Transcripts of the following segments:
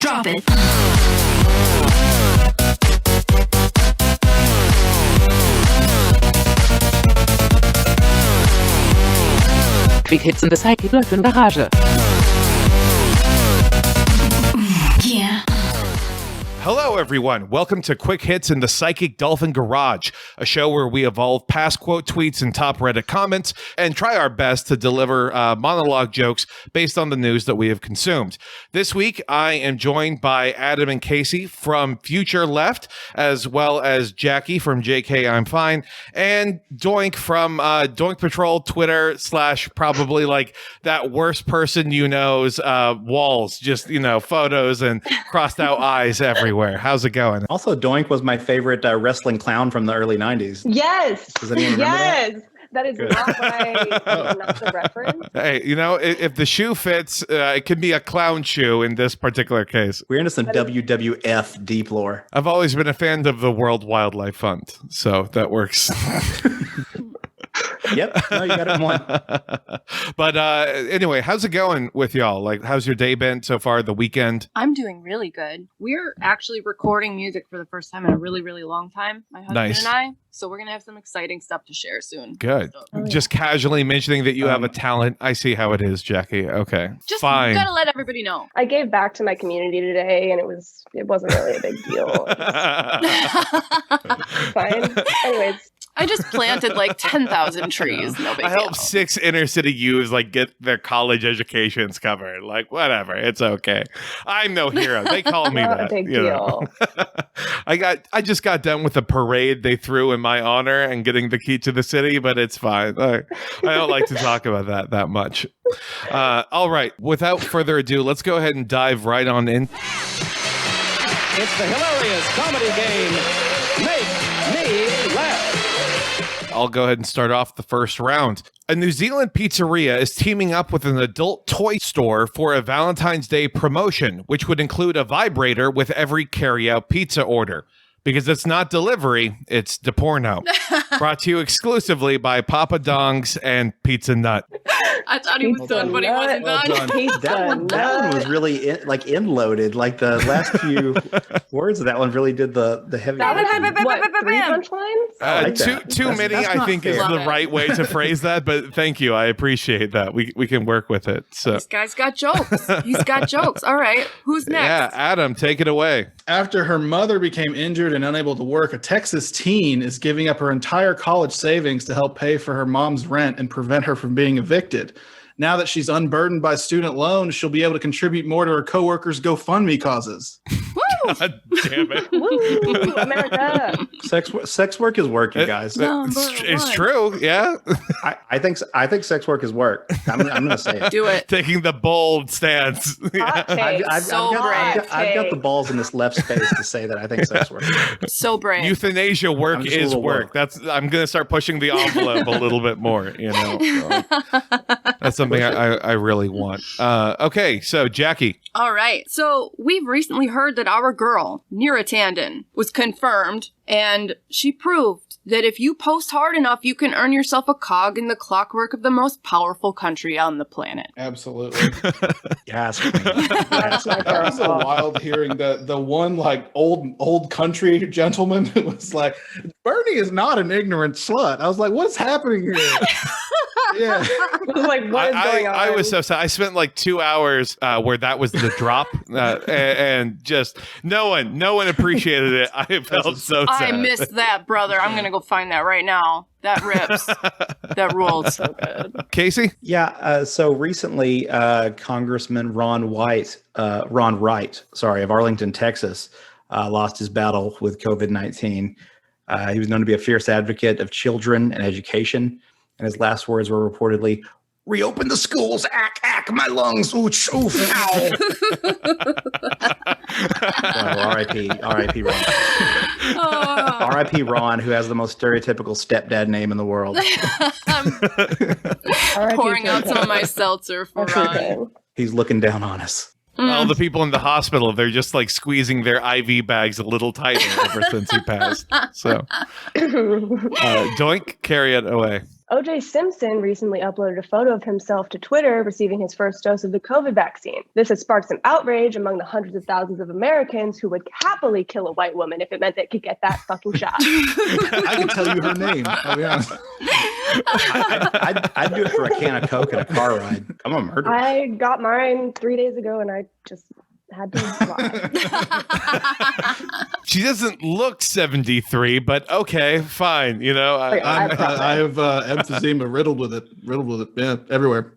Drop it. Quick Hits in the Psychic Dolphin Garage. Yeah. Hello, everyone. Welcome to Quick Hits in the Psychic Dolphin Garage, a show where we evolve past quote tweets and top Reddit comments and try our best to deliver monologue jokes based on the news that we have consumed. This week, I am joined by Adam and Casey from Future Left, as well as Jackie from JK I'm Fine, and Doink from DoinkPatrol, Twitter / probably like that worst person you know's walls, just, photos and crossed out eyes everywhere. How's it going? Also, Doink was my favorite wrestling clown from the early 90s. Yes. Does anyone remember that? That is Good. not not the reference. Hey, if the shoe fits, it could be a clown shoe in this particular case. We're into some WWF deep lore. I've always been a fan of the World Wildlife Fund, so that works. Yep, no, you got it in one. But anyway, how's it going with y'all? Like, how's your day been so far, the weekend? I'm doing really good. We're actually recording music for the first time in a really, really long time, my husband Nice. and I. So we're going to have some exciting stuff to share soon. Good. So, Just casually mentioning that you have a talent. I see how it is, Jackie. Okay, just fine. got to let everybody know. I gave back to my community today, and it wasn't really a big deal. Fine. Anyways, I just planted like 10,000 trees. No big I deal. helped 6 inner city youths get their college educations covered. Like, whatever, it's okay. I'm no hero. They call me not that. a big you know. deal. I just got done with a parade they threw in my honor and getting the key to the city, but it's fine. I don't like to talk about that much. All right. Without further ado, let's go ahead and dive right on in. It's the hilarious comedy game, Make Me Laugh. I'll go ahead and start off the first round. A New Zealand pizzeria is teaming up with an adult toy store for a Valentine's Day promotion, which would include a vibrator with every carry-out pizza order. Because it's not delivery, it's de porno. Brought to you exclusively by Papa Dongs and Pizza Nut. I thought he was done, but he wasn't done. That one was really end-loaded. Like the last few words of that one really did the heavy. That lifting. was what, 3 punchlines? I like that. Too many, that's I not think, is fair. the Love it. right way to phrase that. But thank you. I appreciate that. We can work with it. So This guy's got jokes. He's got jokes. All right. Who's next? yeah, Adam, take it away. After her mother became injured and unable to work, a Texas teen is giving up her entire college savings to help pay for her mom's rent and prevent her from being evicted. Now that she's unburdened by student loans, she'll be able to contribute more to her coworkers' GoFundMe causes. God damn it. Woo, America. Sex work is work, you guys. It's true. Yeah. I think sex work is work. I'm going to say it. Do it. Taking the bold stance. Hot take. I've got the balls in this left space to say that I think sex work. So brave. Euthanasia work I'm just a is little work. woke. I'm going to start pushing the envelope a little bit more, So that's something I really want. Okay, so Jackie. All right. So we've recently heard that our girl, Neera Tanden, was confirmed, and she proved that if you post hard enough, you can earn yourself a cog in the clockwork of the most powerful country on the planet. Absolutely. Yes. That's my That was so girl. wild hearing the one old country gentleman who was like, Bernie is not an ignorant slut. I was like, what's happening here? Yeah. Like, what is going on? I was so sad. I spent like 2 hours where that was the drop, and just no one appreciated it. I felt so sad. I missed that, brother. I'm going to go find that right now. That rips. That rules. So good. Casey? Yeah. So recently, Congressman Ron Wright of Arlington, Texas, lost his battle with COVID-19. He was known to be a fierce advocate of children and education. And his last words were reportedly, "Reopen the schools, my lungs, ooch, oof, ow." So, R.I.P. Ron. Oh. R.I.P. Ron, who has the most stereotypical stepdad name in the world. I'm pouring out some of my seltzer for Ron. He's looking down on us. All the people in the hospital, they're just like squeezing their IV bags a little tighter ever since he passed. So, Doink, carry it away. O.J. Simpson recently uploaded a photo of himself to Twitter receiving his first dose of the COVID vaccine. This has sparked some outrage among the hundreds of thousands of Americans who would happily kill a white woman if it meant they could get that fucking shot. I can tell you her name. I'll be honest. I'd do it for a can of Coke and a car ride. I'm a murderer. I got mine 3 days ago and I just had to lie. She doesn't look 73, but okay, fine. You know, I have emphysema riddled with it. Yeah, everywhere.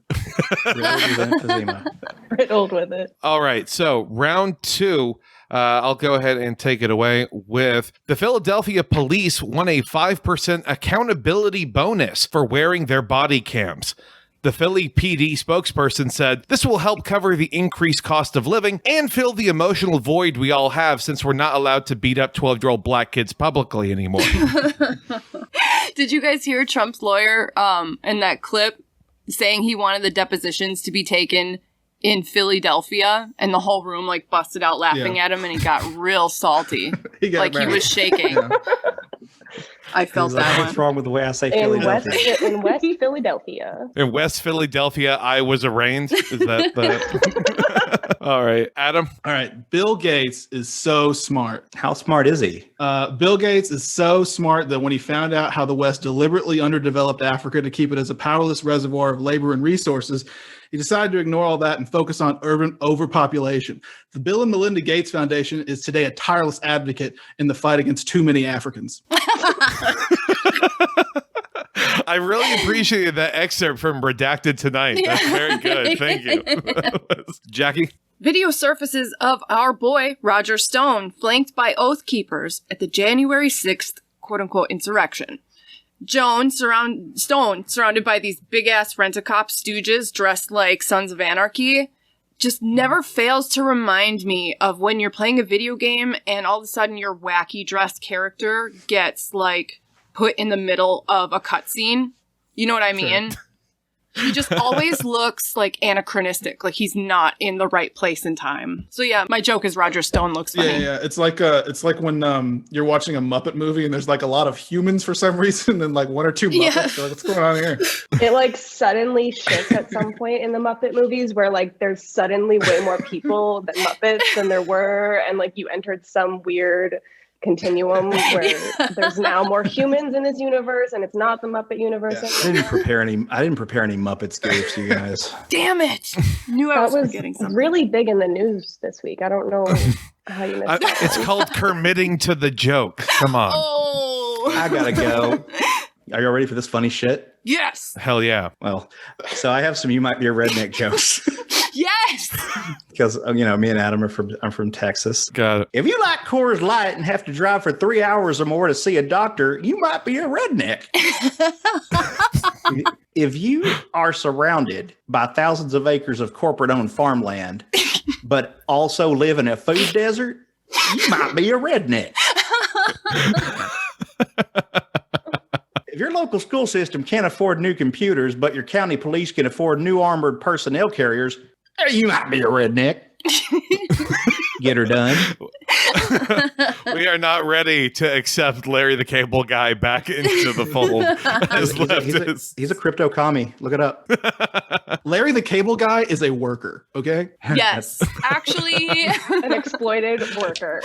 Riddled with emphysema. Riddled with it. All right, so round 2. I'll go ahead and take it away with the Philadelphia police won a 5% accountability bonus for wearing their body cams. The Philly PD spokesperson said, "This will help cover the increased cost of living and fill the emotional void we all have since we're not allowed to beat up 12-year-old black kids publicly anymore." Did you guys hear Trump's lawyer in that clip saying he wanted the depositions to be taken in Philadelphia, and the whole room like busted out laughing at him, and he got real salty. He was shaking. Yeah. I felt that one. What's wrong with the way I say Philadelphia? In West Philadelphia. In West Philadelphia, I was arraigned. Is that the... All right, Adam? All right, Bill Gates is so smart. How smart is he? Bill Gates is so smart that when he found out how the West deliberately underdeveloped Africa to keep it as a powerless reservoir of labor and resources, he decided to ignore all that and focus on urban overpopulation. The Bill and Melinda Gates Foundation is today a tireless advocate in the fight against too many Africans. I really appreciated that excerpt from Redacted Tonight. That's very good. Thank you. Jackie? Video surfaces of our boy, Roger Stone, flanked by Oath Keepers at the January 6th, quote-unquote, insurrection. Stone, surrounded by these big-ass rent-a-cop stooges dressed like Sons of Anarchy, just never fails to remind me of when you're playing a video game and all of a sudden your wacky dressed character gets, like, put in the middle of a cutscene. You know what I mean? Sure. He just always looks, like, anachronistic, like he's not in the right place and time. So yeah, my joke is Roger Stone looks funny. Yeah. It's like when you're watching a Muppet movie and there's like a lot of humans for some reason and like one or two Muppets. Yeah. Like, what's going on here? It like suddenly shifts at some point in the Muppet movies where like there's suddenly way more people than Muppets than there were, and like you entered some weird continuum where there's now more humans in this universe and it's not the Muppet universe. Yeah. I didn't prepare any Muppets goofs, you guys. Damn it! Knew I was forgetting something. Really big in the news this week. I don't know how you missed that. It's called committing to the joke. Come on. Oh, I gotta go. Are you all ready for this funny shit? Yes. Hell yeah. Well, so I have some "you might be a redneck" jokes. Yes. Because me and Adam I'm from Texas. Got it. If you like Coors Light and have to drive for 3 hours or more to see a doctor, you might be a redneck. If you are surrounded by thousands of acres of corporate-owned farmland, but also live in a food desert, you might be a redneck. If your local school system can't afford new computers, but your county police can afford new armored personnel carriers, you might be a redneck. Get her done. We are not ready to accept Larry the Cable Guy back into the fold as leftists. He's a crypto commie. Look it up. Larry the Cable Guy is a worker, okay? Yes. Actually, an exploited worker.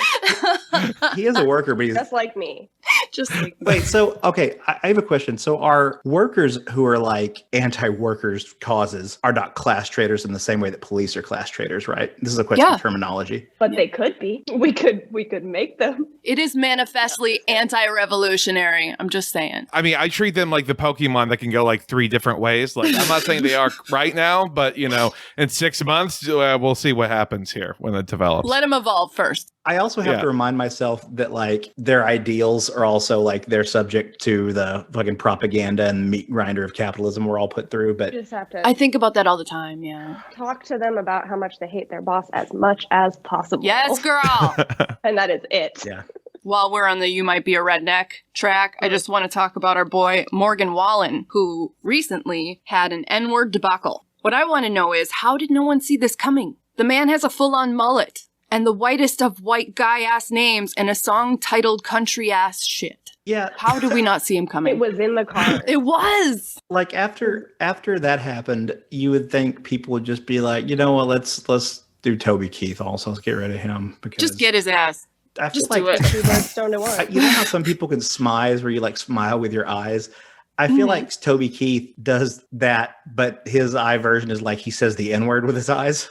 He is a worker, but he's just like me. Just like me. Wait, so, okay, I have a question. So are workers who are like anti-workers causes are not class traders in the same way that police are class traders, right? This is a question of terminology. But they could be. We could make them. It is manifestly anti-revolutionary. I'm just saying. I mean, I treat them like the Pokemon that can go like 3 different ways. Like, I'm not saying they are right now, but in 6 months, we'll see what happens here when it develops. Let them evolve first. I also have to remind myself that like their ideals are also like they're subject to the fucking propaganda and meat grinder of capitalism we're all put through. But you just have to I think about that all the time. Yeah. Talk to them about how much they hate their boss as much as possible. Yes, girl. And that is it. Yeah. While we're on the You Might Be a Redneck track, I just want to talk about our boy Morgan Wallen, who recently had an N-word debacle. What I want to know is, how did no one see this coming? The man has a full-on mullet. and the whitest of white guy-ass names and a song titled Country-Ass Shit. Yeah. How did we not see him coming? It was in the car. It was! Like after that happened, you would think people would just be like, you know what, let's do Toby Keith also. Let's get rid of him. Because Just get his ass. I feel Just do it. Two birds stoned at once. You know how some people can smize where you like smile with your eyes? I feel like Toby Keith does that, but his eye version is like he says the N-word with his eyes.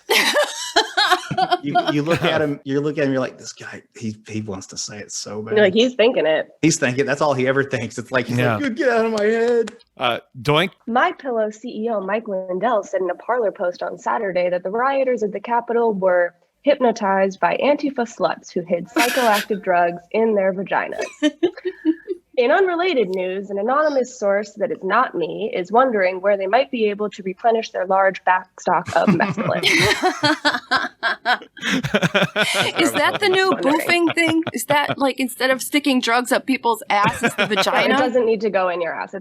you look at him, you're like, this guy, he wants to say it so bad. Like he's thinking it. He's thinking, that's all he ever thinks. It's like, he's like, "Good, get out of my head." Doink. My Pillow CEO Mike Lindell said in a Parler post on Saturday that the rioters at the Capitol were hypnotized by Antifa sluts who hid psychoactive drugs in their vaginas. In unrelated news, an anonymous source that is not me is wondering where they might be able to replenish their large backstock of mescaline. Is that the new boofing thing? Is that like instead of sticking drugs up people's ass, it's the It vagina? doesn't need to go in your ass.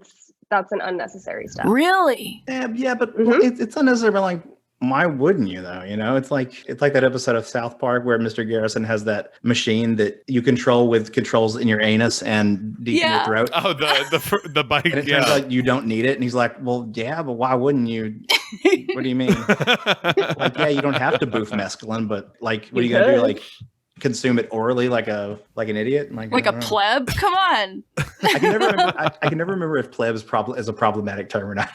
That's an unnecessary step. Really? Yeah, but it's unnecessary. But like, why wouldn't you though? You know, it's like that episode of South Park where Mr. Garrison has that machine that you control with controls in your anus and deep in your throat. Oh, the bike. And it turns out you don't need it. And he's like, well, yeah, but why wouldn't you? What do you mean? Like, yeah, you don't have to boof mescaline, but like, what are you gonna do? Like, consume it orally like an idiot? Like a pleb? Come on. I can never remember if pleb is a problematic term or not.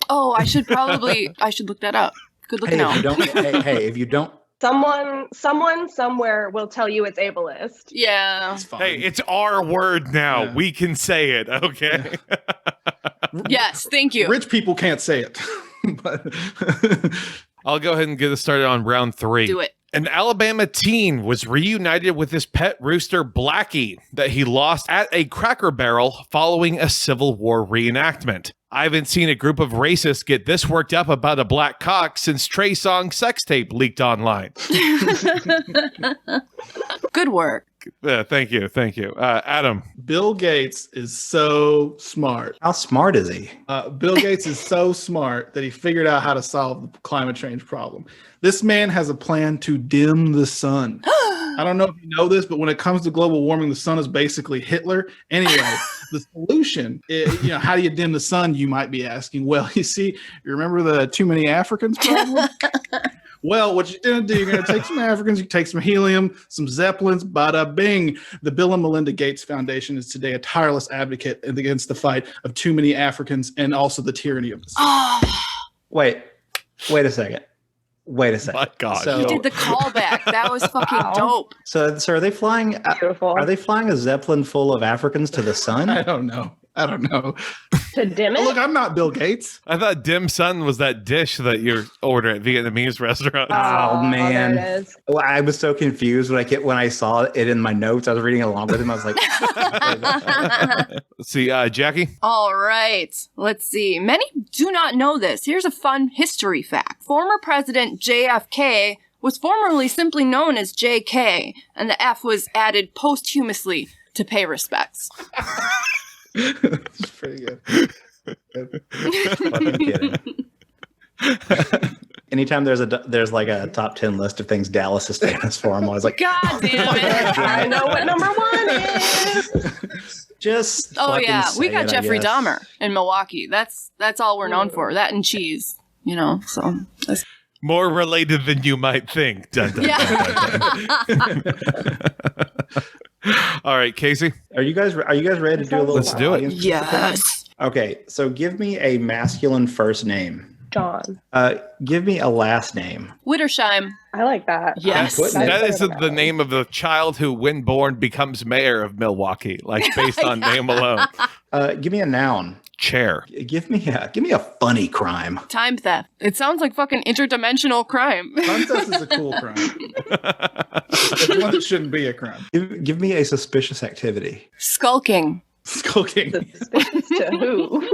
Oh, I should look that up. Good looking out. If you don't, Someone somewhere will tell you it's ableist. Yeah. it's fine. Hey, it's our word now. Yeah. We can say it. Okay. Yes, thank you. Rich people can't say it. But I'll go ahead and get us started on round 3. Do it. An Alabama teen was reunited with his pet rooster Blackie that he lost at a Cracker Barrel following a Civil War reenactment. I haven't seen a group of racists get this worked up about a black cock since Trey Songz's sex tape leaked online. Good work. Thank you. Adam. Bill Gates is so smart. How smart is he? Bill Gates is so smart that he figured out how to solve the climate change problem. This man has a plan to dim the sun. I don't know if you know this, but when it comes to global warming, the sun is basically Hitler. Anyway, the solution, how do you dim the sun, you might be asking? Well, you remember the too many Africans problem? Well, what you're going to do, you're going to take some Africans, you take some helium, some Zeppelins, bada bing. The Bill and Melinda Gates Foundation is today a tireless advocate against the fight of too many Africans and also the tyranny of the sun. Wait a second. My God. So, You did the callback. That was fucking dope. So are they flying? Beautiful. Are they flying a Zeppelin full of Africans to the sun? I don't know. To dim it? Look, I'm not Bill Gates. I thought dim sum was that dish that you order at Vietnamese restaurants. Oh man, there it is. Well, I was so confused when I saw it in my notes. I was reading along with him. I was like, Let's see, Jackie. All right. Let's see. Many do not know this. Here's a fun history fact. Former President JFK was formerly simply known as JK, and the F was added posthumously to pay respects. It's pretty good. fucking kidding. Anytime there's like a top 10 list of things Dallas is famous for, I'm always like, God damn it. I know what number 1 is. just Oh fucking yeah, we say got it, I Jeffrey guess. Dahmer in Milwaukee. That's all we're known for. That and cheese, so that's More related than you might think. Dun, dun, dun, dun, dun. All right, Casey. Are you guys ready to do a little? Let's do it. audience? yes. Okay, so give me a masculine first name. John. Give me a last name. Wittersheim. I like that. Yes. That is the name of the child who, when born, becomes mayor of Milwaukee, like based on name alone. Give me a noun. Chair. Give me a funny crime. Time theft. It sounds like fucking interdimensional crime. Time theft is a cool crime. It's one that shouldn't be a crime. Give me a suspicious activity. Skulking. Skulking. Suspicious to who?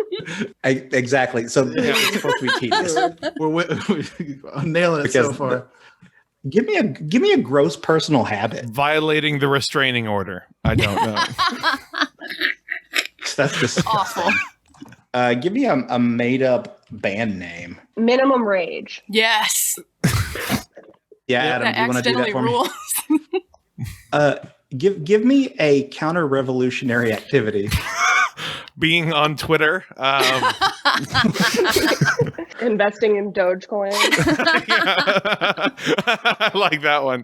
Exactly. So it's supposed to be tedious. We're nailing it so Because far. Give me a gross personal habit. Violating the restraining order. I don't know. That's disgusting. Awful. Give me a made up band name. Minimum rage. Yes. Yeah, that Adam, do you want to do that accidentally for me? rules. Give me a counter-revolutionary activity. Being on Twitter. Investing in Dogecoin. I like that one.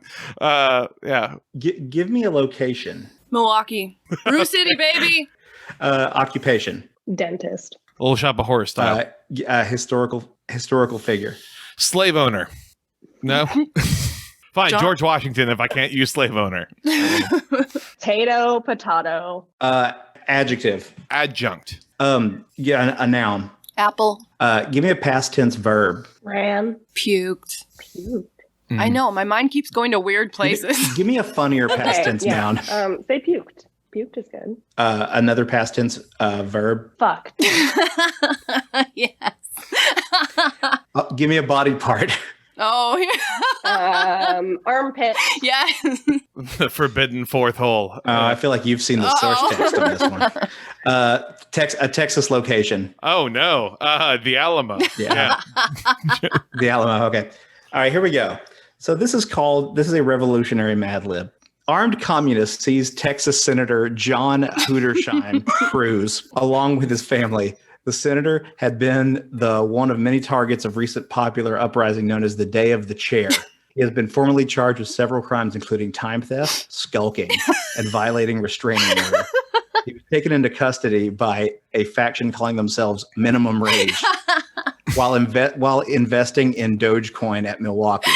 Yeah. Give me a location. Milwaukee. Brew City, baby. Occupation. Dentist. Little Shop of Horror style. Historical figure. Slave owner. No? Fine, John- George Washington if I can't use slave owner. Potato. Adjective. Adjunct. Yeah, a noun. Apple. Give me a past tense verb. Ran. Puked. Puke. I know. My mind keeps going to weird places. Give me a funnier past tense noun. Say puked. Puked is good. Another past tense verb. Fucked. Yes. Give me a body part. Oh, yeah. Armpit. Yes. The forbidden fourth hole. I feel like you've seen the source text of this one. A Texas location. Oh, no. The Alamo. Yeah. The Alamo. Okay. All right, here we go. So this is a revolutionary Mad Lib. Armed communist seized Texas Senator John Hootersheim Cruz along with his family. The senator had been the one of many targets of recent popular uprising known as the Day of the Chair. He has been formally charged with several crimes, including time theft, skulking, and violating restraining order. He was taken into custody by a faction calling themselves Minimum Rage while investing in Dogecoin at Milwaukee.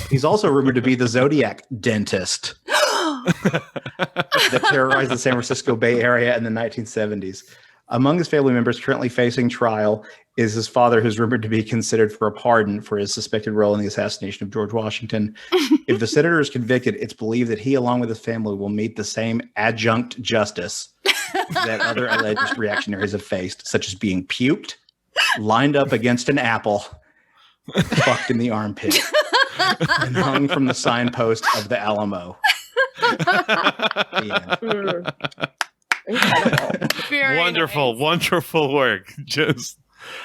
He's also rumored to be the Zodiac dentist that terrorized the San Francisco Bay Area in the 1970s. Among his family members currently facing trial is his father, who's rumored to be considered for a pardon for his suspected role in the assassination of George Washington. If the senator is convicted, it's believed that he, along with his family, will meet the same adjunct justice that other alleged reactionaries have faced, such as being puked, lined up against an apple, fucked in the armpit, and hung from the signpost of the Alamo. Yeah. Incredible. Very Wonderful, nice. wonderful work. Just,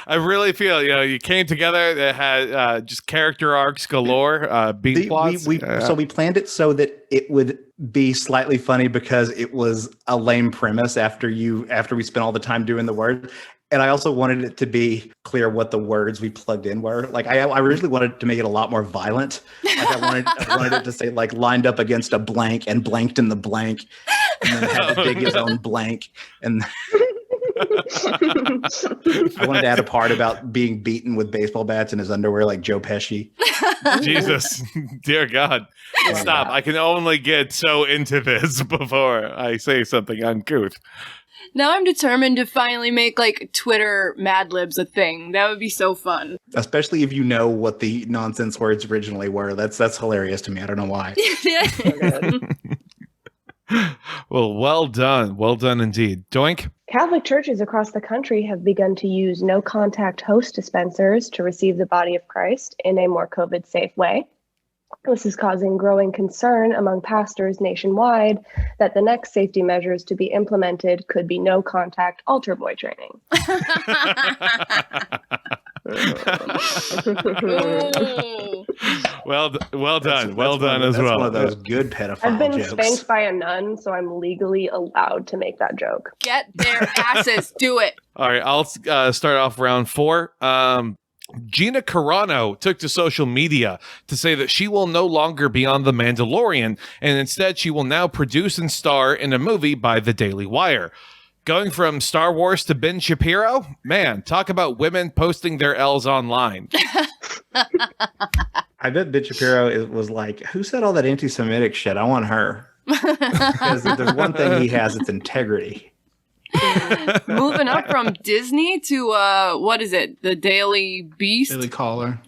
I really feel, you came together. That had just character arcs galore, beat plots. So we planned it so that it would be slightly funny because it was a lame premise after we spent all the time doing the word. And I also wanted it to be clear what the words we plugged in were. Like I originally wanted to make it a lot more violent. Like I wanted it to say like lined up against a blank and blanked in the blank, and then had to dig his own blank. And I wanted to add a part about being beaten with baseball bats in his underwear, like Joe Pesci. Jesus, dear God, stop! I can only get so into this before I say something uncouth. Now I'm determined to finally make like Twitter Mad Libs a thing. That would be so fun. Especially if you know what the nonsense words originally were. That's hilarious to me. I don't know why. Well done. Well done indeed. Doink. Catholic churches across the country have begun to use no-contact host dispensers to receive the body of Christ in a more COVID-safe way. This is causing growing concern among pastors nationwide that the next safety measures to be implemented could be no-contact altar boy training. Ooh. Well done. Well done as that's well. one of those good pedophile I've been jokes. spanked by a nun, so I'm legally allowed to make that joke. Get their asses. Do it. All right, I'll start off round 4. Gina Carano took to social media to say that she will no longer be on The Mandalorian, and instead she will now produce and star in a movie by The Daily Wire. Going from Star Wars to Ben Shapiro? Man, talk about women posting their L's online. I bet Ben Shapiro was like, who said all that anti-Semitic shit? I want her. Because if there's one thing he has, it's integrity. Moving up from Disney to what is it? The Daily Beast? Daily Caller,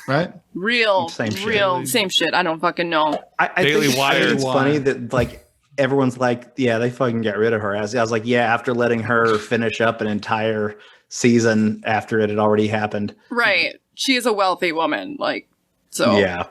right? Real Same shit. same shit. I don't fucking know. I Daily think, Wire. it's funny that like everyone's like, yeah, they fucking got rid of her. I was like, yeah, after letting her finish up an entire season after it had already happened. Right. She is a wealthy woman. Like, so. Yeah.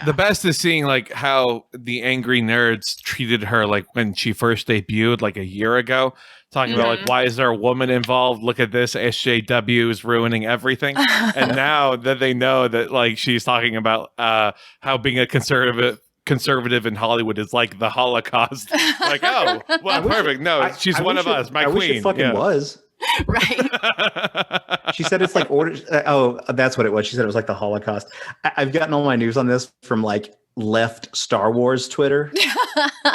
The best is seeing like how the angry nerds treated her like when she first debuted like a year ago, talking about like, why is there a woman involved? Look at this, SJW is ruining everything. And now that they know that like she's talking about how being a conservative in Hollywood is like the Holocaust. Like, oh, well, perfect. No, she's one of us, my queen. Wish it fucking was. Right. She said it's like orders. Oh, that's what it was. She said it was like the Holocaust. I've gotten all my news on this from like left Star Wars Twitter,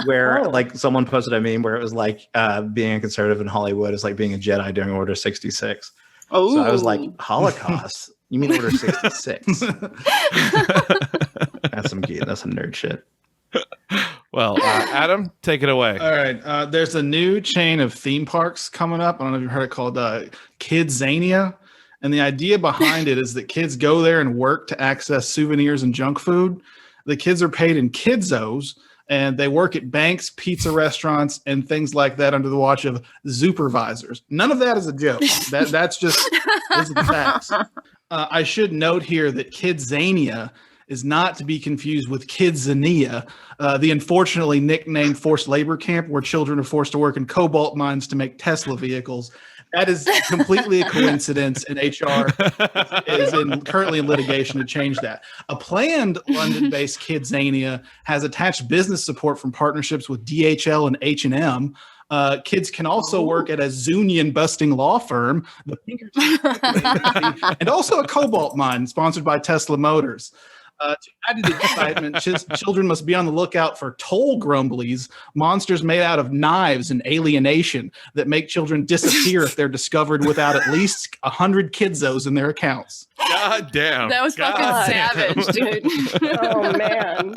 where like someone posted a meme where it was like being a conservative in Hollywood is like being a Jedi during Order 66. Oh, so I was like, Holocaust? You mean Order 66? That's some nerd shit. Well, Adam, take it away. All right. There's a new chain of theme parks coming up. I don't know if you've heard it, called Kidzania. And the idea behind it is that kids go there and work to access souvenirs and junk food. The kids are paid in kidzos, and they work at banks, pizza restaurants, and things like that under the watch of supervisors. None of that is a joke. That's just those are the facts. I should note here that Kidzania is not to be confused with Kidzania, the unfortunately nicknamed forced labor camp where children are forced to work in cobalt mines to make Tesla vehicles. That is completely a coincidence, and HR is currently in litigation to change that. A planned London-based Kidzania has attached business support from partnerships with DHL and H&M. Kids can also work at a Zunion-busting law firm, the Pinkerton, and also a cobalt mine sponsored by Tesla Motors. To add to the excitement, children must be on the lookout for toll grumblies, monsters made out of knives and alienation that make children disappear if they're discovered without at least 100 kidzos in their accounts. God damn. That was fucking savage, dude. Oh, man.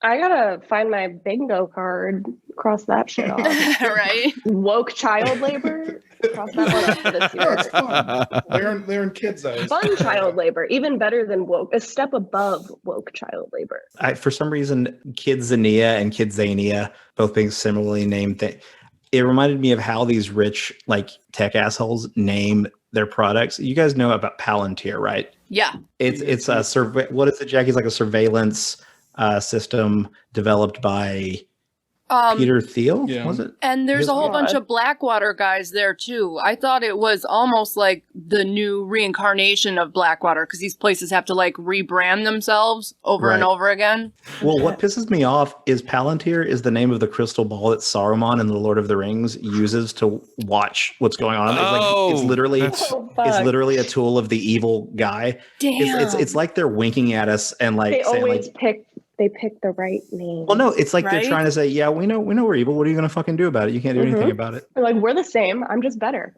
I gotta find my bingo card, cross that shit off. Right? Woke child labor, cross that one off this year. It's fun. They're in kidzos. Fun child labor, even better than woke, a step above woke child labor. For some reason, Kidzania and Kidzania, both being similarly named, it reminded me of how these rich like tech assholes name their products. You guys know about Palantir, right? Yeah. It's a what is it, Jackie? It's like a surveillance system developed by Peter Thiel, was it? And there's a whole bunch of Blackwater guys there too. I thought it was almost like the new reincarnation of Blackwater because these places have to like rebrand themselves over and over again. Well, what pisses me off is Palantir is the name of the crystal ball that Saruman in the Lord of the Rings uses to watch what's going on. It's literally a tool of the evil guy. Damn. It's like they're winking at us and like they saying, always pick the right name. Well, no, it's like they're trying to say, yeah, we know we're evil. What are you going to fucking do about it? You can't do anything about it. They're like, we're the same. I'm just better.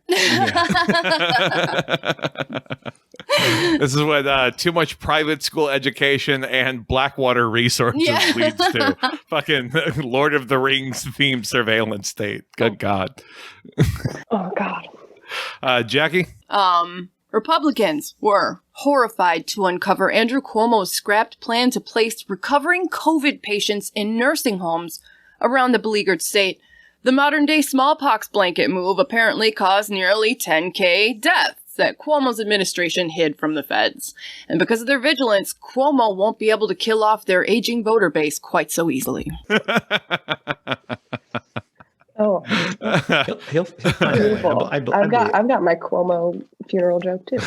This is what too much private school education and Blackwater resources leads to. Fucking Lord of the Rings themed surveillance state. Good God. Oh, God. Jackie? Republicans were horrified to uncover Andrew Cuomo's scrapped plan to place recovering COVID patients in nursing homes around the beleaguered state. The modern-day smallpox blanket move apparently caused nearly 10,000 deaths that Cuomo's administration hid from the feds. And because of their vigilance, Cuomo won't be able to kill off their aging voter base quite so easily. Oh, He'll I've got my Cuomo funeral joke too.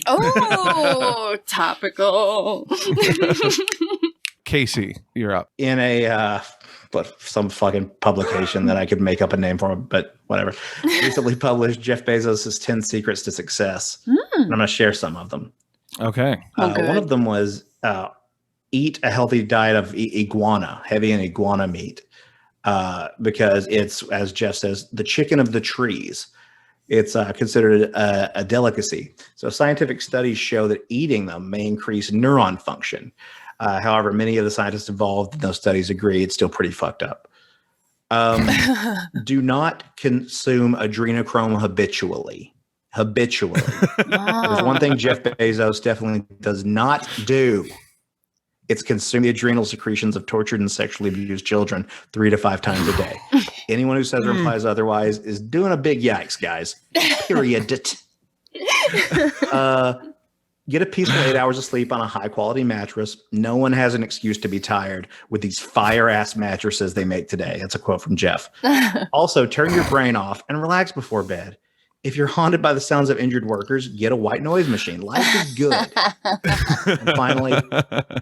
Oh, topical. Casey, you're up. In a some fucking publication that I could make up a name for him, but whatever. Recently published Jeff Bezos' 10 Secrets to Success. And I'm going to share some of them. Okay. One of them was eat a healthy diet of iguana, heavy in iguana meat. Because it's, as Jeff says, the chicken of the trees. It's considered a delicacy. So scientific studies show that eating them may increase neuron function. However, many of the scientists involved in those studies agree it's still pretty fucked up. Do not consume adrenochrome habitually. There's one thing Jeff Bezos definitely does not do. It's consume the adrenal secretions of tortured and sexually abused children 3 to 5 times a day. Anyone who says or implies otherwise is doing a big yikes, guys. Period. Get a peaceful 8 hours of sleep on a high quality mattress. No one has an excuse to be tired with these fire ass mattresses they make today. That's a quote from Jeff. Also, turn your brain off and relax before bed. If you're haunted by the sounds of injured workers, get a white noise machine. Life is good. And finally,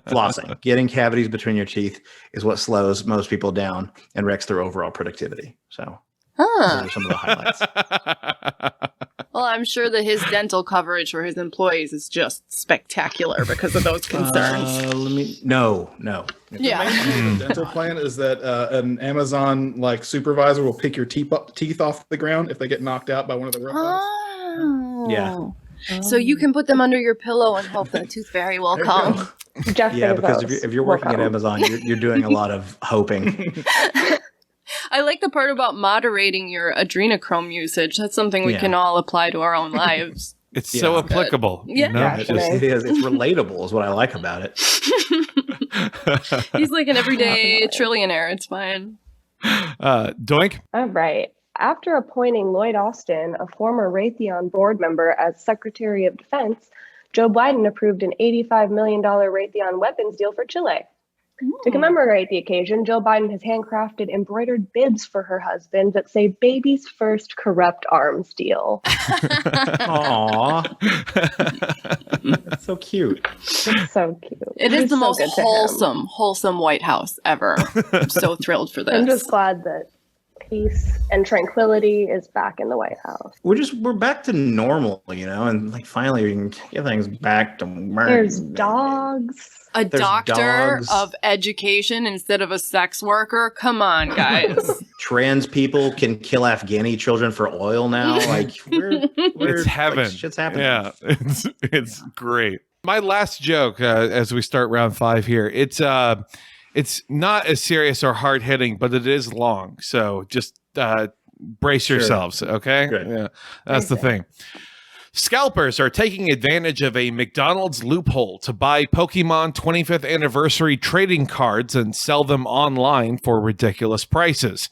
flossing. Getting cavities between your teeth is what slows most people down and wrecks their overall productivity. So those are some of the highlights. Well, I'm sure that his dental coverage for his employees is just spectacular because of those concerns. No. Yeah. The dental plan is that an Amazon supervisor will pick your teeth off the ground if they get knocked out by one of the robots. Oh. Yeah. So you can put them under your pillow and hope the tooth fairy will come. Jeff Yeah, Bezos because if you're working will at come. Amazon, you're doing a lot of hoping. I like the part about moderating your adrenochrome usage. That's something we Yeah. can all apply to our own lives. It's so applicable. Yeah. You know? Yeah. It is. It's relatable is what I like about it. He's like an everyday trillionaire. It's fine. Doink. All right. After appointing Lloyd Austin, a former Raytheon board member, as Secretary of Defense, Joe Biden approved an $85 million Raytheon weapons deal for Chile. To commemorate the occasion, Jill Biden has handcrafted embroidered bibs for her husband that say baby's first corrupt arms deal. Aww. That's so cute. It's so cute. It is It's the so most good to him. wholesome White House ever. I'm so thrilled for this. I'm just glad that peace and tranquility is back in the White House. We're back to normal, and finally we can get things back to work. There's dogs. A There's doctor dogs. of education instead of a sex worker? Come on, guys. Trans people can kill Afghani children for oil now. We're It's heaven. Shit's happening. Yeah, it's great. My last joke as we start round 5 here. It's not as serious or hard hitting, but it is long. So just brace yourselves, okay? Good. Yeah, that's the thing. Scalpers are taking advantage of a McDonald's loophole to buy Pokemon 25th anniversary trading cards and sell them online for ridiculous prices.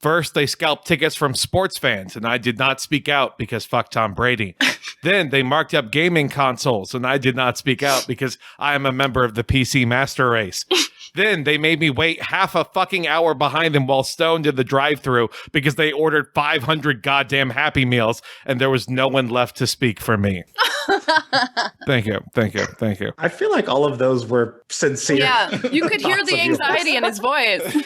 First, they scalped tickets from sports fans, and I did not speak out because fuck Tom Brady. Then they marked up gaming consoles, and I did not speak out because I am a member of the PC Master Race. Then they made me wait half a fucking hour behind them while stoned in the drive-thru because they ordered 500 goddamn Happy Meals, and there was no one left to speak for me. Thank you. I feel like all of those were sincere. Yeah, you could hear thoughts the of yours. anxiety in his voice.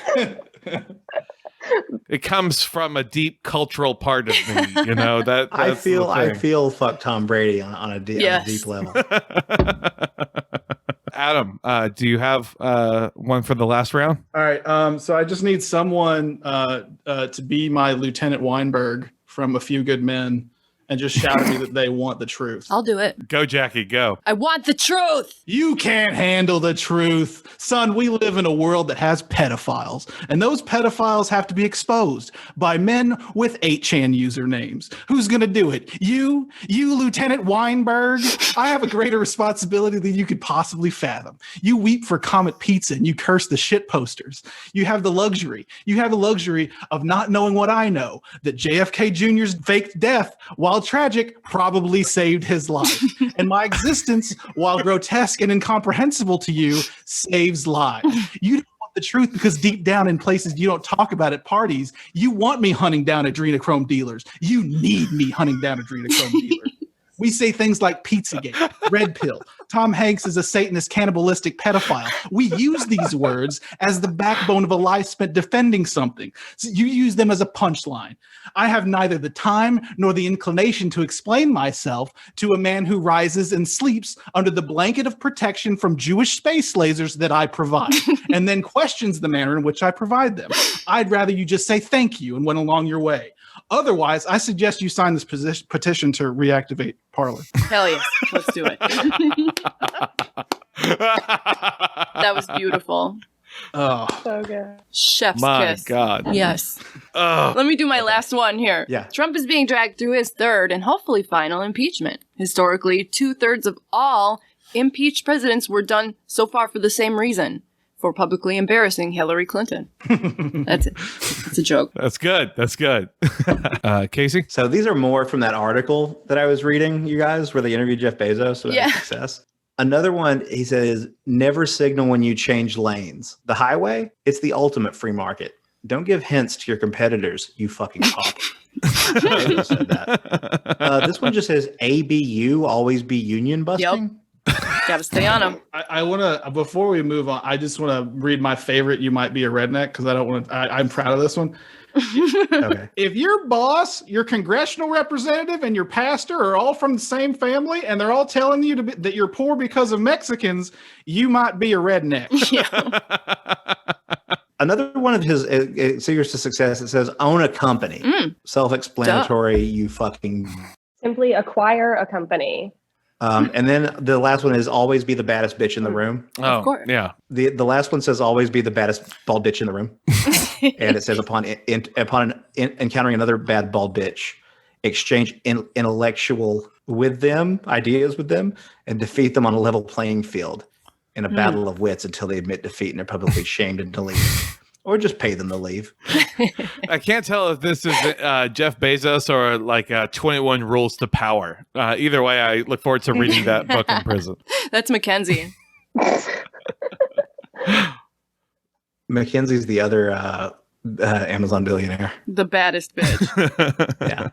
It comes from a deep cultural part of me, that I that's the thing. feel fuck Tom Brady on a deep level. Adam, do you have one for the last round? All right. So I just need someone to be my Lieutenant Weinberg from A Few Good Men and just shout at me that they want the truth. I'll do it. Go, Jackie, go. I want the truth. You can't handle the truth. Son, we live in a world that has pedophiles, and those pedophiles have to be exposed by men with 8chan usernames. Who's going to do it? You, Lieutenant Weinberg? I have a greater responsibility than you could possibly fathom. You weep for Comet Pizza and you curse the shit posters. You have the luxury of not knowing what I know, that JFK Jr.'s faked death, while tragic, probably saved his life. And my existence, while grotesque and incomprehensible to you, saves lives. You don't want the truth because deep down in places you don't talk about at parties, you want me hunting down adrenochrome dealers. You need me hunting down adrenochrome dealers. We say things like Pizzagate, Red Pill, Tom Hanks is a Satanist cannibalistic pedophile. We use these words as the backbone of a life spent defending something. So you use them as a punchline. I have neither the time nor the inclination to explain myself to a man who rises and sleeps under the blanket of protection from Jewish space lasers that I provide, and then questions the manner in which I provide them. I'd rather you just say thank you and went along your way. Otherwise, I suggest you sign this petition to reactivate Parler. Hell yes. Let's do it. That was beautiful. Oh, So good. Chef's My kiss. God. Yes. Oh, Let me do my last one here. Yeah. Trump is being dragged through his third and hopefully final impeachment. Historically, 2/3 of all impeached presidents were done so far for the same reason: for publicly embarrassing Hillary Clinton. That's it. It's a joke. That's good. That's good. Casey? So these are more from that article that I was reading, you guys, where they interviewed Jeff Bezos about his success. Another one, he says, never signal when you change lanes. The highway, it's the ultimate free market. Don't give hints to your competitors, you fucking pop. Bezos said that. This one just says, ABU, always be union busting. Yep. Gotta stay on them. I want to, before we move on, I just want to read my favorite, You Might Be a Redneck, because I don't want to, I'm proud of this one. Okay. If your boss, your congressional representative, and your pastor are all from the same family, and they're all telling you that you're poor because of Mexicans, you might be a redneck. Another one of his secrets to success, it says, own a company. Self-explanatory, you fucking... Simply acquire a company. And then the last one is always be the baddest bitch in the room. Oh, Of course. yeah. The last one says always be the baddest bald bitch in the room. And it says upon encountering another bad bald bitch, exchange intellectual with them, ideas with them, and defeat them on a level playing field in a battle of wits until they admit defeat and are publicly shamed and to leave. Or just pay them to leave. I can't tell if this is Jeff Bezos or like 21 Rules to Power. Either way, I look forward to reading that book in prison. That's Mackenzie. Mackenzie's the other Amazon billionaire. The baddest bitch. Yeah.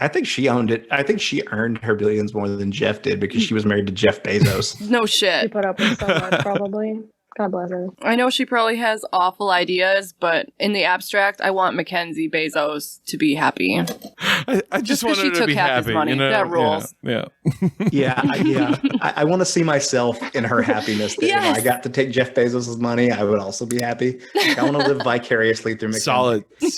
I think she owned it. I think she earned her billions more than Jeff did because she was married to Jeff Bezos. No She shit. put up with so much, probably. God bless her. I know she probably has awful ideas, but in the abstract, I want Mackenzie Bezos to be happy. I just want because her she to took be half his happy. money. You know? That rules. Yeah. I want to see myself in her happiness. That Yes. if I got to take Jeff Bezos' money, I would also be happy. Like, I want to live vicariously through Mackenzie. Solid. Yes.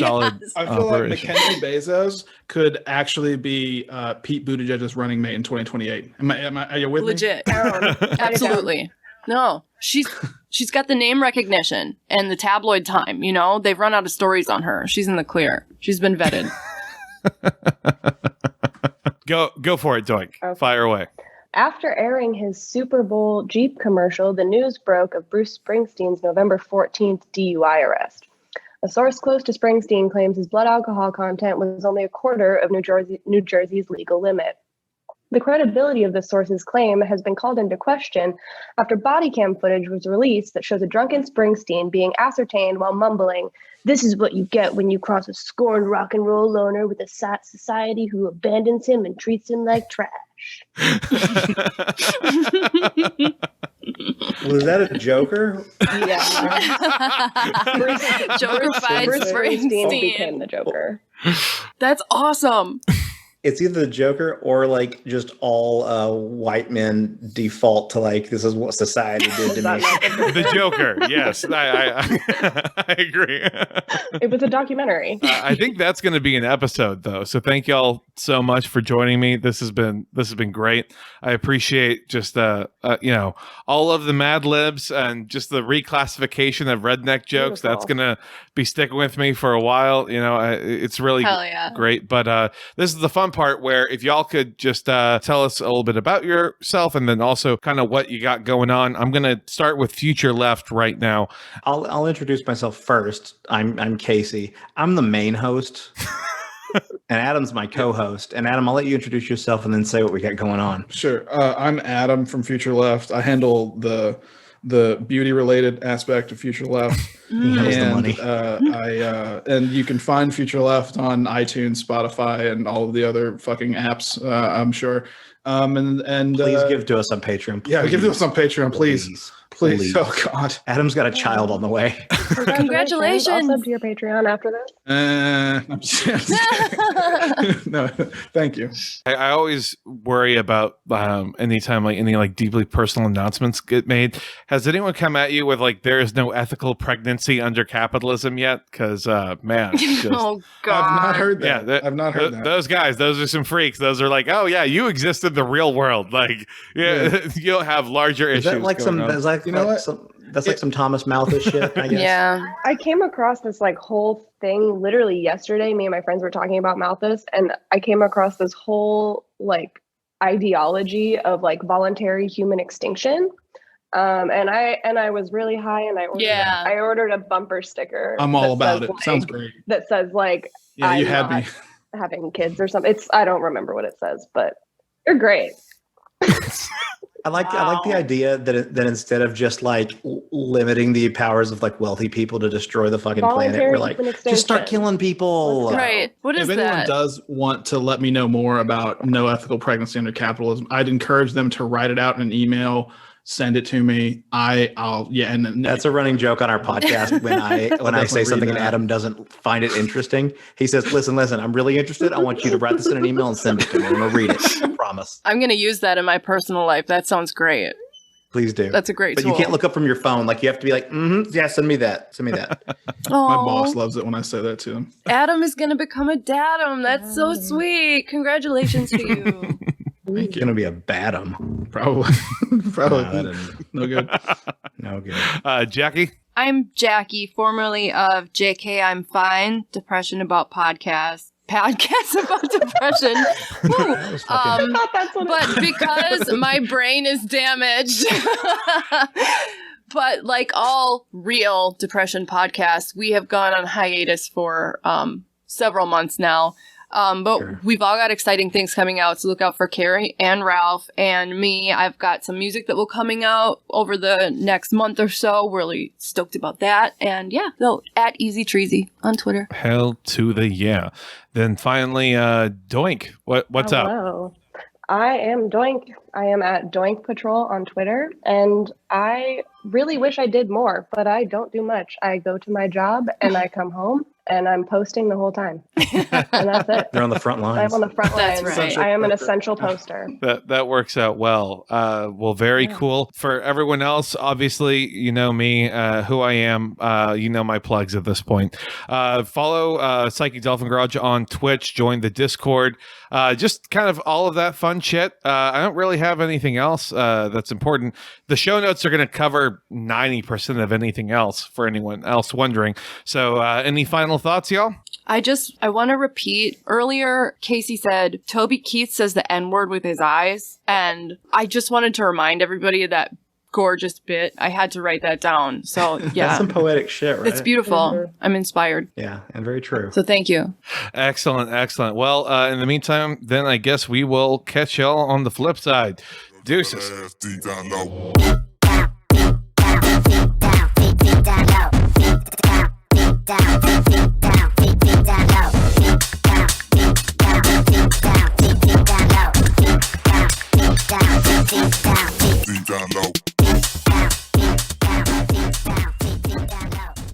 I feel like operation. Mackenzie Bezos could actually be Pete Buttigieg's running mate in 2028. Are you with me? Legit. Absolutely. No, she's got the name recognition and the tabloid time. You know, they've run out of stories on her. She's in the clear. She's been vetted. Go for it, Doink. Okay. Fire away. After airing his Super Bowl Jeep commercial, the news broke of Bruce Springsteen's November 14th DUI arrest. A source close to Springsteen claims his blood alcohol content was only a quarter of New Jersey's legal limit. The credibility of the source's claim has been called into question after body cam footage was released that shows a drunken Springsteen being ascertained while mumbling, "This is what you get when you cross a scorned rock and roll loner with a society who abandons him and treats him like trash." Was that a Joker? Yeah. Joker fights Bruce Springsteen became Springsteen. the Joker. That's awesome. It's either the Joker or like just all white men default to like, this is what society did to me. The Joker. Yes, I agree. It was a documentary. I think that's going to be an episode, though. So thank y'all so much for joining me. This has been great. I appreciate just all of the Mad Libs and just the reclassification of redneck jokes. Beautiful. That's going to be sticking with me for a while. You know, it's really Hell yeah. great. But this is the fun part where if y'all could just tell us a little bit about yourself and then also kind of what you got going on. I'm going to start with Future Left right now. I'll introduce myself first. I'm Casey. I'm the main host. And Adam's my co-host. And Adam, I'll let you introduce yourself and then say what we got going on. Sure. I'm Adam from Future Left. I handle the beauty related aspect of Future Left. He has the money. And you can find Future Left on iTunes, Spotify, and all of the other fucking apps, I'm sure. And Please give to us on Patreon. Yeah, give to us on Patreon, please. Please. Please. Oh God. Adam's got a child on the way. Congratulations. I'll sub to your Patreon after this. I'm just no, thank you. I always worry about anytime like any like deeply personal announcements get made. Has anyone come at you with like there is no ethical pregnancy under capitalism yet? Because man, just, Oh God. I've not heard that. yeah, I've not heard that. Those guys, those are some freaks. Those are like, oh yeah, you exist in the real world. Like, yeah. You don't have larger Is issues. that like going some? on. Is like, You know what? That's like some Thomas Malthus shit. I guess. Yeah. I came across this like whole thing literally yesterday. Me and my friends were talking about Malthus, and I came across this whole like ideology of like voluntary human extinction. And I was really high, and I ordered a bumper sticker. I'm all about says, it. Sounds great. That says like, Yeah, you I'm had not me. having kids or something. I don't remember what it says, but you're great. I like the idea that instead of just like limiting the powers of like wealthy people to destroy the fucking planet, Voluntary we're like, human just start extinction. killing people. Let's go. Right. What is If anyone that? does want to let me know more about no ethical pregnancy under capitalism, I'd encourage them to write it out in an email, send it to me. And That's a running joke on our podcast when I say read something and that. Adam doesn't find it interesting. He says, listen, I'm really interested. I want you to write this in an email and send it to me. I'm going to read it. I promise. I'm going to use that in my personal life. That sounds great. Please do. That's a great But tool. you can't look up from your phone. Like you have to be like, yeah, send me that. Send me that. My Aw. boss loves it when I say that to him. Adam is going to become a dadum. That's so sweet. Congratulations to you. It's going to be a badum. Probably. Probably. No, that isn't- No good. No good. Jackie? I'm Jackie, formerly of JK I'm Fine, Depression About Podcast about depression. Woo. I thought that's what But because my brain is damaged, but like all real depression podcasts, we have gone on hiatus for several months now. But Sure. we've all got exciting things coming out, so look out for Carrie and Ralph and me. I've got some music that will coming out over the next month or so. Really stoked about that. And yeah, so at Easy Treasy on Twitter. Hell to the yeah. Then finally, Doink. What's up? Hello. I am Doink. I am at DoinkPatrol on Twitter, and I really wish I did more, but I don't do much. I go to my job and I come home and I'm posting the whole time, and that's it. They're on the front lines. I'm on the front That's lines. right. I am an essential poster. That works out well. Well, very cool. For everyone else, obviously, you know me, who I am. You know my plugs at this point. Follow Psychic Dolphin Garage on Twitch. Join the Discord. Just kind of all of that fun shit. I don't really have anything else that's important. The show notes are going to cover 90% of anything else for anyone else wondering. So any final thoughts, y'all? I want to repeat earlier, Casey said Toby Keith says the N-word with his eyes. And I just wanted to remind everybody of that gorgeous bit. I had to write that down. So yeah, That's some poetic shit, right? it's beautiful. Mhm. I'm inspired. Yeah, and very true. So thank you. Excellent. Well, in the meantime, then I guess we will catch y'all on the flip side. Deuces. Deep down low.